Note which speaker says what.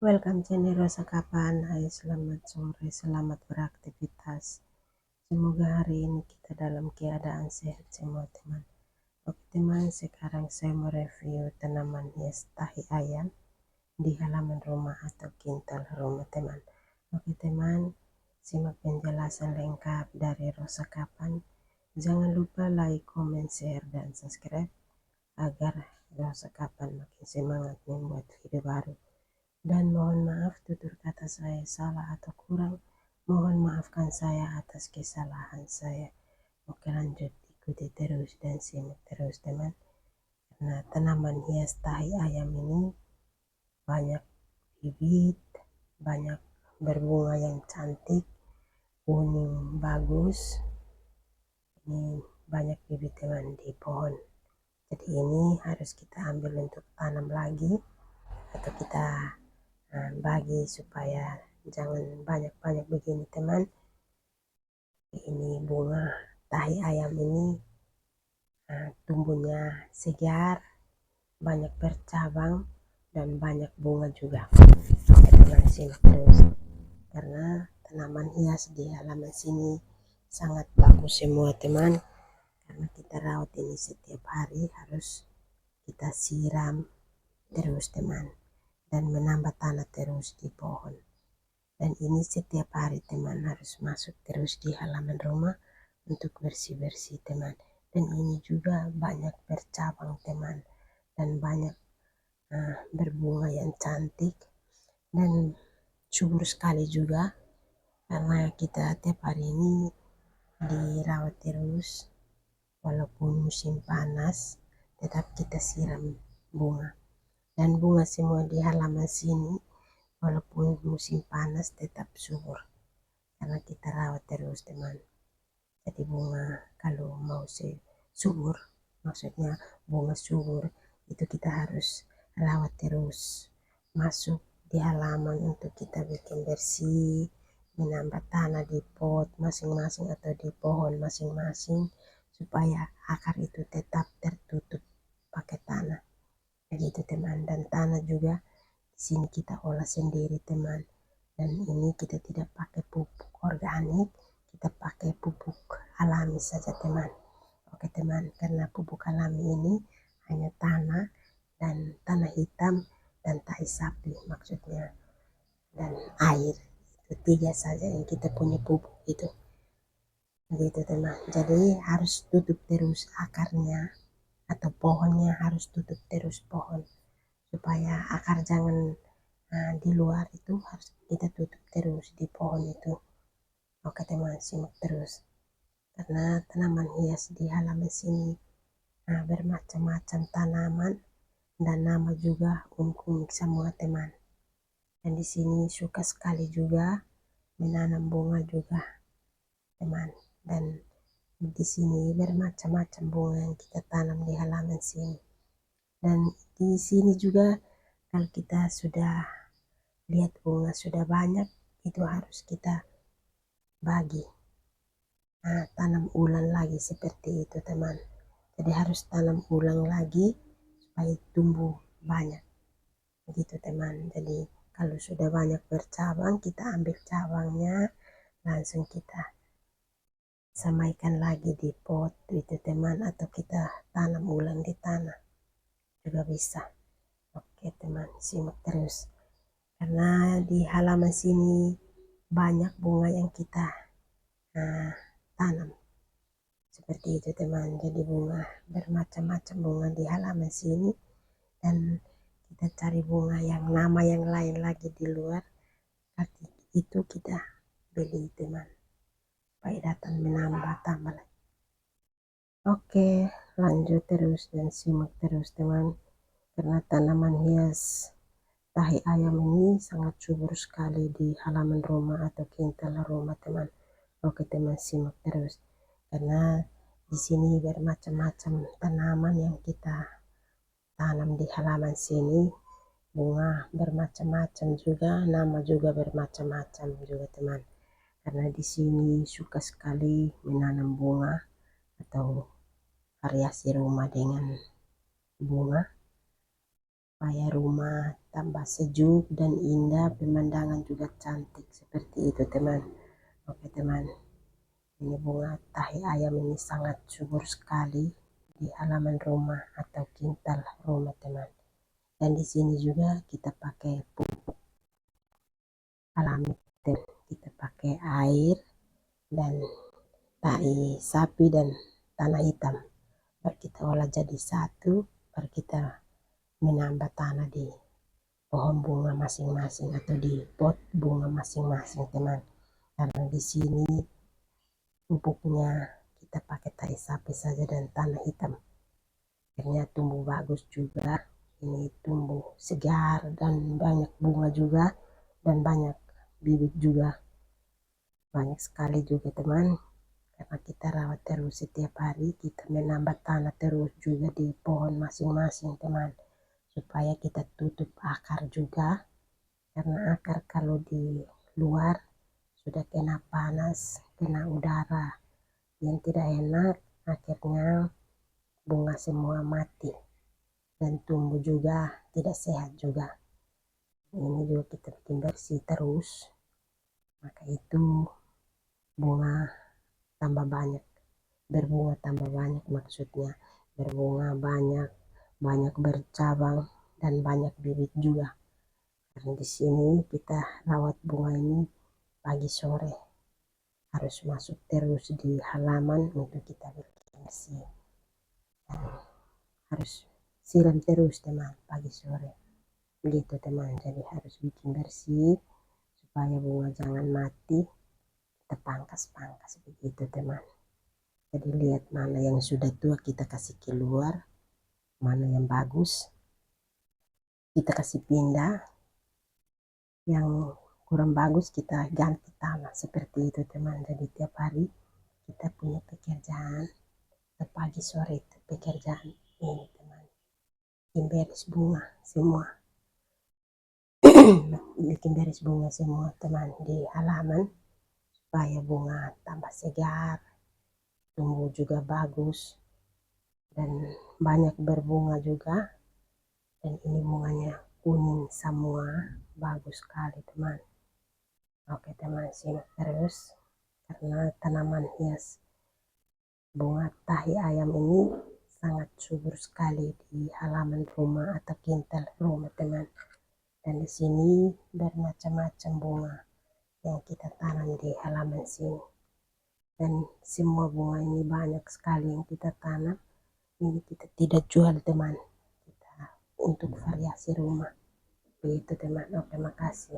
Speaker 1: Welcome channel Rosa Kapan. Hai, selamat sore, selamat beraktivitas. Semoga hari ini kita dalam keadaan sehat semua teman. Oke teman, sekarang saya mau review tanaman hias tahi ayam di halaman rumah atau kintal rumah teman. Oke teman, simak penjelasan lengkap dari Rosa Kapan. Jangan lupa like, comment, share, dan subscribe agar Rosa Kapan makin semangat membuat video baru. Dan mohon maaf tutur kata saya salah atau kurang. Mohon maafkan saya atas kesalahan saya. Oke lanjut, ikuti terus dan simak terus teman. Nah, tanaman hias tahi ayam ini banyak bibit, banyak berbunga yang cantik, kuning bagus. Ini banyak bibit teman di pohon. Jadi ini harus kita ambil untuk tanam lagi atau kita bagi supaya jangan banyak-banyak begini teman. Ini bunga tahi ayam ini tumbuhnya segar, banyak bercabang dan banyak bunga juga. Teman simak terus karena tanaman hias di halaman sini sangat bagus semua teman, karena kita rawat ini setiap hari, harus kita siram terus teman, dan menambah tanah terus di pohon. Dan ini setiap hari teman harus masuk terus di halaman rumah untuk bersih-bersih teman. Dan ini juga banyak bercabang teman, dan banyak berbunga yang cantik dan subur sekali juga, karena kita tiap hari ini dirawat terus. Walaupun musim panas tetap kita siram bunga, dan bunga semua di halaman sini walaupun musim panas tetap subur karena kita rawat terus teman. Jadi bunga kalau mau subur, maksudnya bunga subur itu kita harus rawat terus, masuk di halaman untuk kita bikin bersih, menambah tanah di pot masing-masing atau di pohon masing-masing supaya akar itu tetap tertutup pakai tanah begitu teman. Dan tanah juga di sini kita olah sendiri teman, dan ini kita tidak pakai pupuk organik, kita pakai pupuk alami saja teman. Oke teman, karena pupuk alami ini hanya tanah dan tanah hitam dan tai sapi maksudnya, dan air, itu tiga saja yang kita punya pupuk itu begitu teman. Jadi harus tutup terus akarnya atau pohonnya, harus tutup terus pohon supaya akar jangan di luar, itu harus kita tutup terus di pohon itu. Oke teman, simak terus karena tanaman hias di halaman sini bermacam-macam tanaman dan nama juga unik-unik semua teman. Dan di sini suka sekali juga menanam bunga juga teman, dan di sini bermacam-macam bunga yang kita tanam di halaman sini. Dan di sini juga kalau kita sudah lihat bunga sudah banyak, itu harus kita bagi, tanam ulang lagi seperti itu teman. Jadi harus tanam ulang lagi supaya tumbuh banyak begitu teman. Jadi kalau sudah banyak bercabang, kita ambil cabangnya langsung kita samaikan lagi di pot itu teman, atau kita tanam ulang di tanah juga bisa. Oke teman, simak terus karena di halaman sini banyak bunga yang kita tanam seperti itu teman. Jadi bunga bermacam-macam bunga di halaman sini, dan kita cari bunga yang nama yang lain lagi di luar, arti itu kita beli teman supaya datang menambah tambah lagi. Oke, lanjut terus dan simak terus teman, karena tanaman hias tahi ayam ini sangat subur sekali di halaman rumah atau kintal rumah teman. Oke teman, simak terus karena di sini bermacam-macam tanaman yang kita tanam di halaman sini. Bunga bermacam-macam juga, nama juga bermacam-macam juga teman. Karena di sini suka sekali menanam bunga atau variasi rumah dengan bunga supaya rumah tambah sejuk dan indah, pemandangan juga cantik seperti itu teman. Oke teman, ini bunga tahi ayam ini sangat subur sekali di halaman rumah atau kintal rumah teman. Dan di sini juga kita pakai pupuk alami teman. Kita pakai air dan tahi sapi dan tanah hitam. Baru kita olah jadi satu, baru kita menambah tanah di pohon bunga masing-masing atau di pot bunga masing-masing teman. Karena di sini pupuknya kita pakai tahi sapi saja dan tanah hitam, akhirnya tumbuh bagus juga. Ini tumbuh segar dan banyak bunga juga, dan banyak bibit juga, banyak sekali juga teman. Karena kita rawat terus setiap hari, kita menambah tanah terus juga di pohon masing-masing teman, supaya kita tutup akar juga. Karena akar kalau di luar sudah kena panas, kena udara yang tidak enak, akhirnya bunga semua mati dan tumbuh juga tidak sehat juga. Ini juga kita bikin bersih terus, maka itu bunga tambah banyak, berbunga tambah banyak, maksudnya berbunga banyak, banyak bercabang dan banyak bibit juga. Karena di sini kita rawat bunga ini pagi sore, harus masuk terus di halaman untuk kita bersih, dan harus siram terus teman pagi sore begitu teman. Jadi harus bikin bersih supaya bunga jangan mati, kita pangkas-pangkas begitu teman. Jadi lihat mana yang sudah tua kita kasih keluar, mana yang bagus kita kasih pindah, yang kurang bagus kita ganti tanah seperti itu teman. Jadi tiap hari kita punya pekerjaan, pagi sore itu pekerjaan ini teman, bikin beres bunga semua. Bikin beres bunga semua teman di halaman supaya bunga tambah segar, tumbuh juga bagus dan banyak berbunga juga. Dan ini bunganya kuning semua, bagus sekali teman. Oke teman, simak terus karena tanaman hias bunga tahi ayam ini sangat subur sekali di halaman rumah atau kintal rumah teman. Dan di sini bermacam-macam bunga yang kita tanam di halaman sini, dan semua bunga ini banyak sekali yang kita tanam. Ini kita tidak jual teman, kita untuk variasi rumah begitu teman. Oke, makasih.